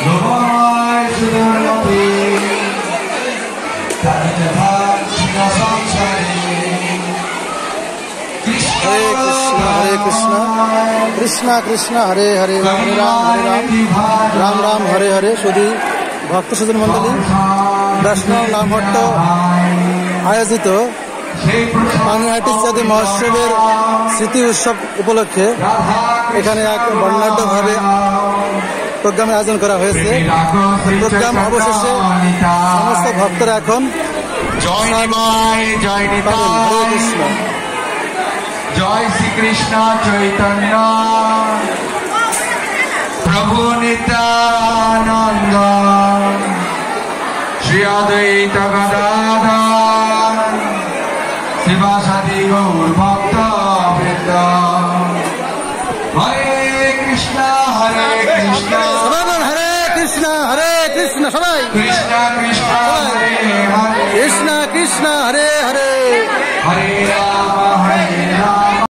너와의 수고를 따뜻한 지나 성찬이 हरे कृष्णा कृष्णा कृष्णा हरे हरे हरे राम राम हरे हरे। শুধু ভক্ত সুজন মন্ডলী বৈষ্ণব নামহট্ট আয়োজিত পানিহাটি ইত্যাদি মহোৎসবের স্মৃতি উৎসব উপলক্ষে এখানে এক বর্ণাঢ্যভাবে প্রোগ্রামের আয়োজন করা হয়েছে। প্রোগ্রাম অবশেষে সমস্ত ভক্তরা এখন হরে কৃষ্ণ। জয় শ্রীকৃষ্ণ চৈতন্য প্রভু নিত্যানন্দ শ্রী অদ্বৈত গদাধর শিবাসাদি গৌর ভক্ত বৃন্দ। হরে কৃষ্ণ হরে কৃষ্ণ হরে কৃষ্ণ সবাই কৃষ্ণ কৃষ্ণ হরে হরে কৃষ্ণ কৃষ্ণ হরে হরে হরে